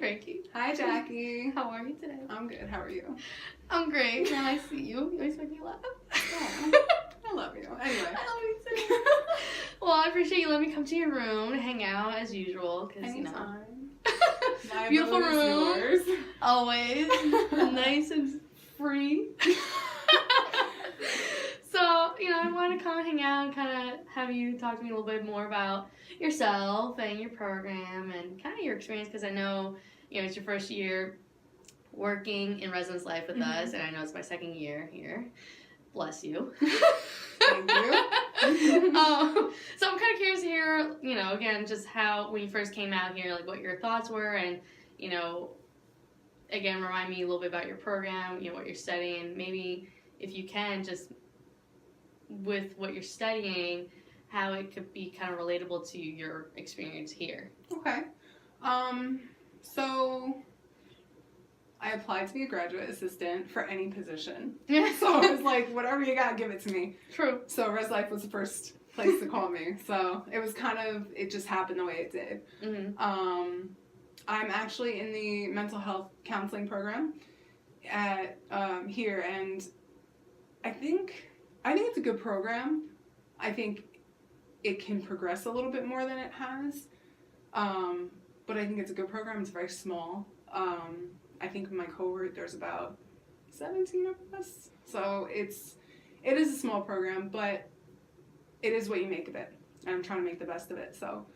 Frankie. Hi, Jackie. How are you today? I'm good. How are you? I'm great. When I see you, you always make me laugh. Oh, I love you. Anyway. I love you too. Well, I appreciate you letting me come to your room to hang out as usual. Anytime. My beautiful room. Yours. Always. Nice and free. So, I want to come and hang out and kind of have you talk to me a little bit more about yourself and your program and kind of your experience, because I know, it's your first year working in residence life with us, and I know it's my second year here. Bless you. Thank you. So I'm kind of curious to hear, again, just how, when you first came out here, like what your thoughts were, and, again, remind me a little bit about your program, what you're studying. Maybe if you can, just with what you're studying, how it could be kind of relatable to your experience here. Okay. So I applied to be a graduate assistant for any position. So I was like, whatever you got, give it to me. True. So Res Life was the first place to call me. So it was it just happened the way it did. Mm-hmm. I'm actually in the mental health counseling program at here, and I think it's a good program. I think it can progress a little bit more than it has, but I think it's a good program. It's very small. I think in my cohort there's about 17 of us, so it is a small program, but it is what you make of it, and I'm trying to make the best of it. So,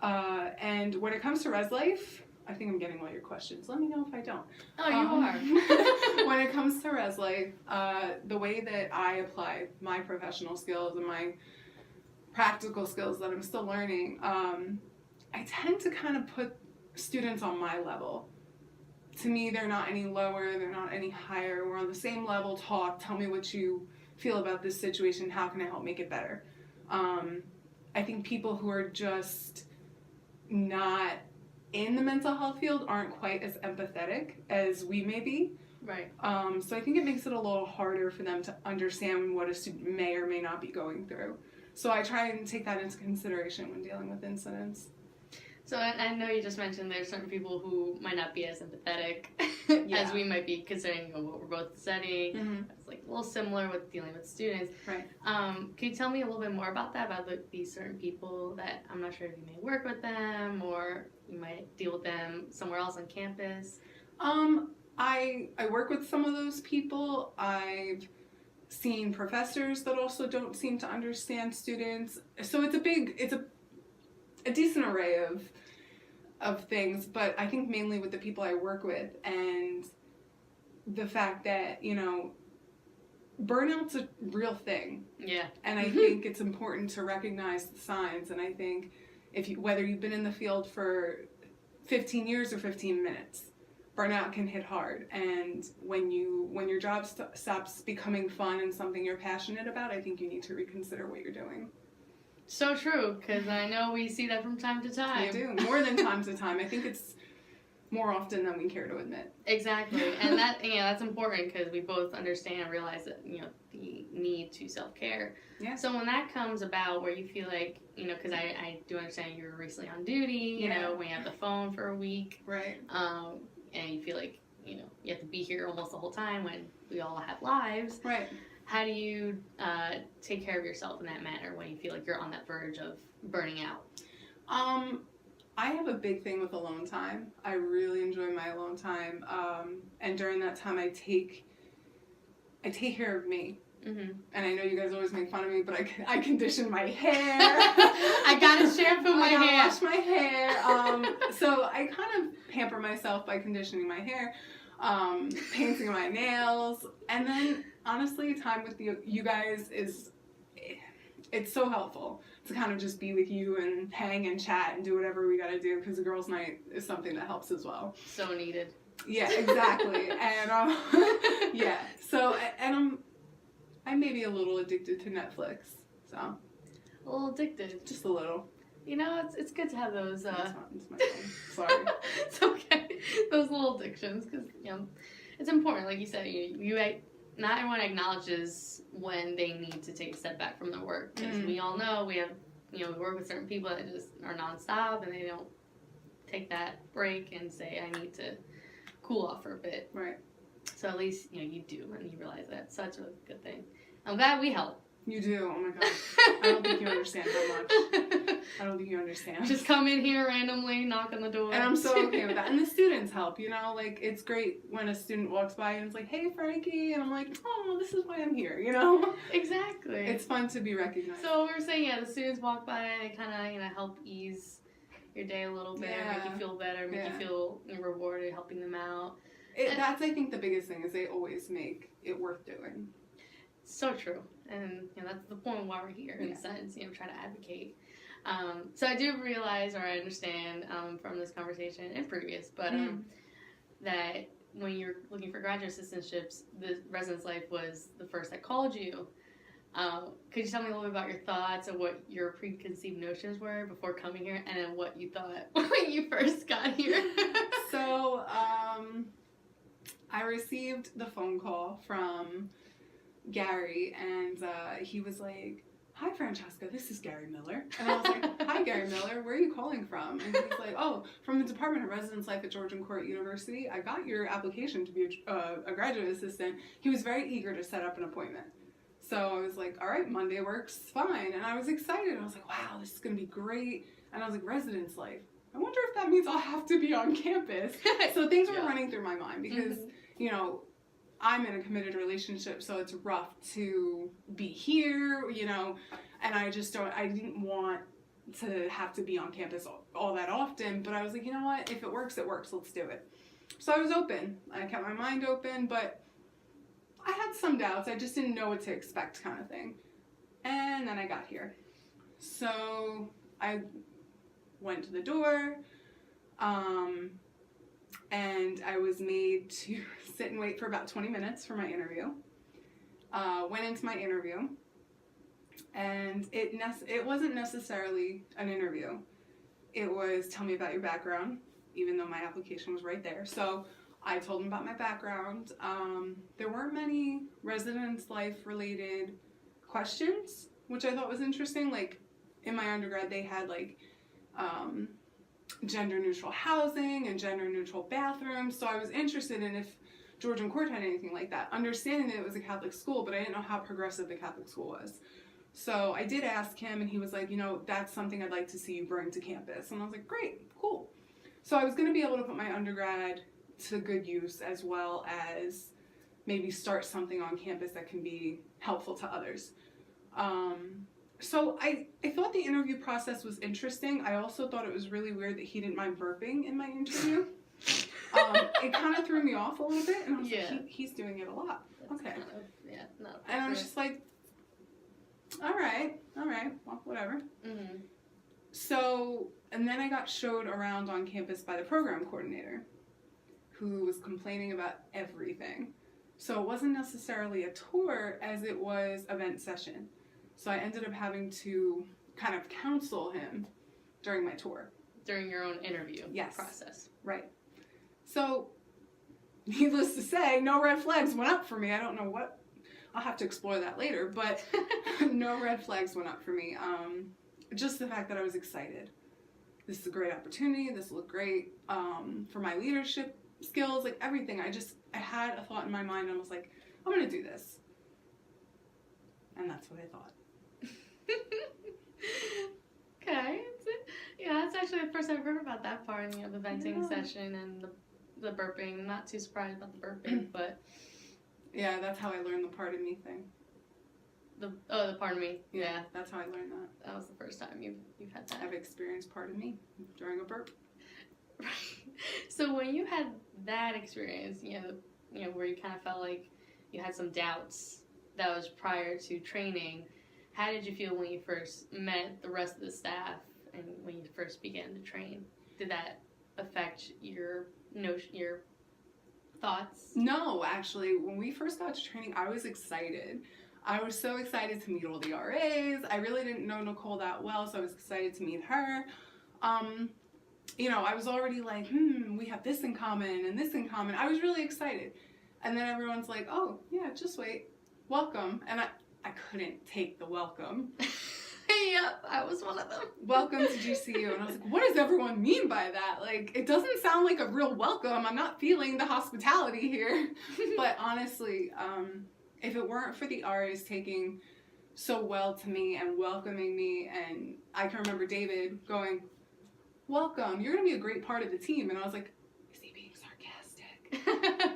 and when it comes to Res Life, I think I'm getting all your questions. Let me know if I don't. Oh, you are. When it comes to Res Life, the way that I apply my professional skills and my practical skills that I'm still learning, I tend to kind of put students on my level. To me, they're not any lower, they're not any higher. We're on the same level. Tell me what you feel about this situation. How can I help make it better? I think people who are just not in the mental health field aren't quite as empathetic as we may be. Right. So I think it makes it a little harder for them to understand what a student may or may not be going through. So I try and take that into consideration when dealing with incidents. So I know you just mentioned there's certain people who might not be as empathetic as we might be, considering what we're both studying. Mm-hmm. It's like a little similar with dealing with students. Right. Can you tell me a little bit more about that, about these certain people that I'm not sure if you may work with them or you might deal with them somewhere else on campus? I work with some of those people. I've seen professors that also don't seem to understand students. So it's a decent array of things, but I think mainly with the people I work with and the fact that, burnout's a real thing. Yeah. And I think it's important to recognize the signs, and I think whether you've been in the field for 15 years or 15 minutes, burnout can hit hard. And when your job stops becoming fun and something you're passionate about, I think you need to reconsider what you're doing. So true, because I know we see that from time to time. You do, more than time to time. I think it's more often than we care to admit. Exactly, and that's important because we both understand and realize that, the need to self-care. Yeah. So when that comes about where you feel like, because I do understand you were recently on duty, when you have the phone for a week. Right. And you feel like, you have to be here almost the whole time when we all have lives. Right. How do you take care of yourself in that manner when you feel like you're on that verge of burning out? I have a big thing with alone time. I really enjoy my alone time. And during that time, I take care of me. Mm-hmm. And I know you guys always make fun of me, but I condition my hair. I gotta shampoo my hair. I wash my hair. So I kind of pamper myself by conditioning my hair, painting my nails, and then honestly, time with you guys it's so helpful to kind of just be with you and hang and chat and do whatever we gotta do, because the girls' night is something that helps as well. So needed. Yeah, exactly. And yeah. So I may be a little addicted to Netflix. So a little addicted. Just a little. It's good to have those. It's my phone. Sorry. It's okay. Those little addictions, because it's important. Like you said, not everyone acknowledges when they need to take a step back from their work, because we all know we have we work with certain people that just are nonstop and they don't take that break and say, I need to cool off for a bit. Right. So at least, you do, and you realize that. So that's a really good thing. I'm glad we help. You do. Oh my god. I don't think you understand how much. I don't think you understand. Just come in here randomly, knock on the door. And I'm so okay with that. And the students help, like, it's great when a student walks by and it's like, hey, Frankie. And I'm like, oh, this is why I'm here, Exactly. It's fun to be recognized. So we were saying, the students walk by and they kind of, help ease your day a little bit, make you feel better, make you feel rewarded, helping them out. That's, I think, the biggest thing is they always make it worth doing. So true. And that's the point why we're here, in a sense, try to advocate. So I do realize, or I understand from this conversation and previous, but that when you're looking for graduate assistantships, the residence life was the first that called you. Could you tell me a little bit about your thoughts and what your preconceived notions were before coming here, and then what you thought when you first got here? So, I received the phone call from Gary, and he was like, hi, Francesca, this is Gary Miller. And I was like, hi, Gary Miller, where are you calling from? And he's like, oh, from the Department of Residence Life at Georgian Court University. I got your application to be a graduate assistant. He was very eager to set up an appointment. So I was like, all right, Monday works fine. And I was excited. I was like, wow, this is going to be great. And I was like, residence life. I wonder if that means I'll have to be on campus. So things were running through my mind because, I'm in a committed relationship, so it's rough to be here, and I didn't want to have to be on campus all that often, but I was like, you know what, if it works, let's do it. So I was open. I kept my mind open, but I had some doubts. I just didn't know what to expect, kind of thing. And then I got here. So I went to the door, and I was made to sit and wait for about 20 minutes for my interview. Went into my interview, and it wasn't necessarily an interview. It was, tell me about your background, even though my application was right there. So I told them about my background. There weren't many residence life related questions, which I thought was interesting. Like, in my undergrad, they had gender neutral housing and gender neutral bathrooms, so I was interested in if Georgian Court had anything like that, understanding that it was a Catholic school, but I didn't know how progressive the Catholic school was. So I did ask him, and he was like, that's something I'd like to see you bring to campus. And I was like, great, cool. So I was going to be able to put my undergrad to good use, as well as maybe start something on campus that can be helpful to others. So I thought the interview process was interesting. I also thought it was really weird that he didn't mind burping in my interview. It kind of threw me off a little bit, and I was like, he's doing it a lot. That's okay. No. And I was just like, all right, well, whatever. Mm-hmm. So, and then I got showed around on campus by the program coordinator, who was complaining about everything. So it wasn't necessarily a tour as it was a vent session. So I ended up having to kind of counsel him during my tour. During your own interview process. Right. So, needless to say, no red flags went up for me. I don't know what, I'll have to explore that later, but no red flags went up for me. Just the fact that I was excited. This is a great opportunity. This will look great for my leadership skills, like everything. I had a thought in my mind, and I was like, I'm going to do this. And that's what I thought. Okay. That's actually the first I've heard about that part, the venting session and the burping. I'm not too surprised about the burping, but... Yeah, that's how I learned the part of me thing. The part of me. Yeah. That's how I learned that. That was the first time you've had that. I've experienced part of me during a burp. Right. So when you had that experience, where you kind of felt like you had some doubts, that was prior to training, how did you feel when you first met the rest of the staff and when you first began to train? Did that affect your thoughts? No, actually. When we first got to training, I was excited. I was so excited to meet all the RAs. I really didn't know Nicole that well, so I was excited to meet her. I was already like, we have this in common and this in common. I was really excited. And then everyone's like, oh, yeah, just wait. Welcome. And I couldn't take the welcome. Yep, I was one of them. Welcome to GCU. And I was like, what does everyone mean by that? Like, it doesn't sound like a real welcome. I'm not feeling the hospitality here. But honestly, if it weren't for the RAs taking so well to me and welcoming me, and I can remember David going, welcome, you're going to be a great part of the team. And I was like, is he being sarcastic?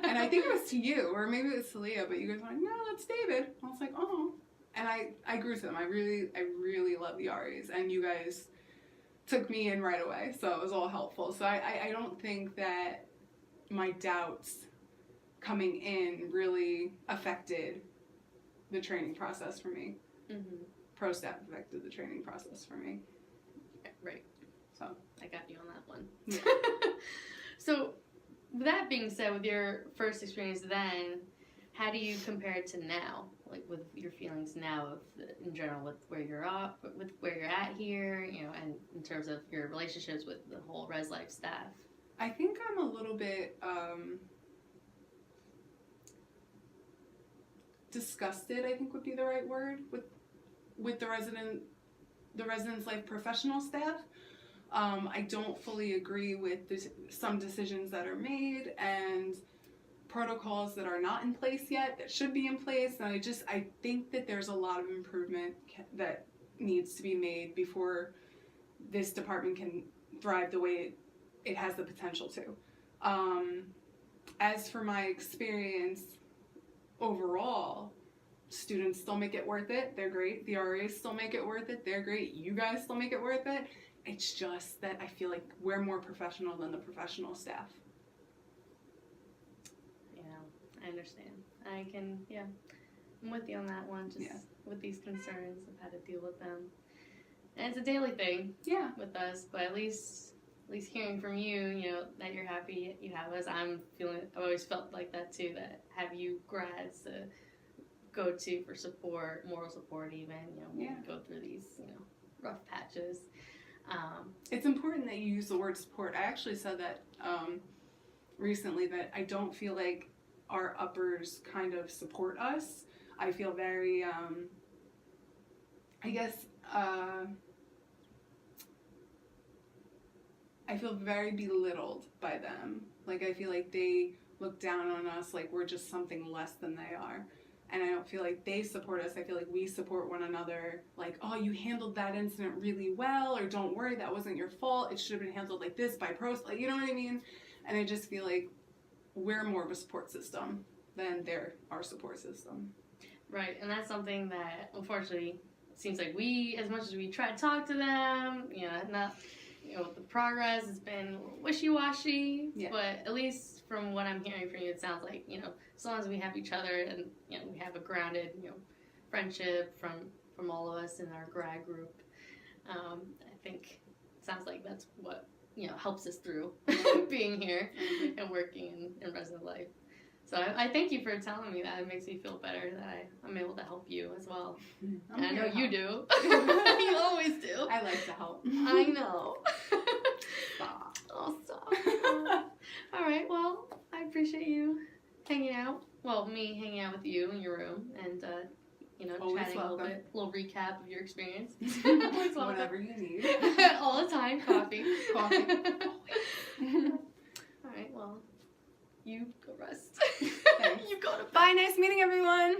And I think it was to you, or maybe it was to Leah, but you guys were like, no, that's David. I was like, oh. And I grew to them. I really love the RAs, and you guys took me in right away, so it was all helpful. So I don't think that my doubts coming in really affected the training process for me. Mm-hmm. Pro staff affected the training process for me. Right. So I got you on that one. Yeah. So with that being said, with your first experience then, how do you compare it to now? Like with your feelings now of in general with where you're at, with where you're at here, you know, and in terms of your relationships with the whole Res Life staff. I think I'm a little bit disgusted, I think would be the right word, with the residence life professional staff. I don't fully agree with some decisions that are made and protocols that are not in place yet that should be in place, and I think that there's a lot of improvement that needs to be made before this department can thrive the way it has the potential to. As for my experience overall, students still make it worth it. They're great. The RAs still make it worth it. They're great. You guys still make it worth it. It's just that I feel like we're more professional than the professional staff. I understand. I'm with you on that one, just with these concerns of how to deal with them. And it's a daily thing with us, but at least hearing from you, you know, that you're happy you have us. I've always felt like that too, that have you grads to go to for support, moral support even, you know, when we go through these, you know, rough patches. It's important that you use the word support. I actually said that recently, that I don't feel like our uppers kind of support us. I feel very, I feel very belittled by them. Like, I feel like they look down on us like we're just something less than they are. And I don't feel like they support us. I feel like we support one another. Like, oh, you handled that incident really well, or don't worry, that wasn't your fault. It should have been handled like this by pros. Like, you know what I mean? And I just feel like we're more of a support system than they're our support system. Right, and that's something that, unfortunately, it seems like we, as much as we try to talk to them, you know, the progress has been wishy-washy, but at least from what I'm hearing from you, it sounds like, you know, as long as we have each other and, you know, we have a grounded, you know, friendship from all of us in our grad group, I think it sounds like that's what, you know, helps us through being here and working in resident life. So I thank you for telling me that. It makes me feel better that I'm able to help you as well. And I know you do. You always do. I like to help. I know. Stop. Oh, stop. All right, well, I appreciate you hanging out. Well, me hanging out with you in your room and, you know, always chatting welcome. a little recap of your experience. Whatever you need. All the time, coffee. Coffee. All right, well, you go rest. Thanks. You go to bed. Bye, nice meeting everyone.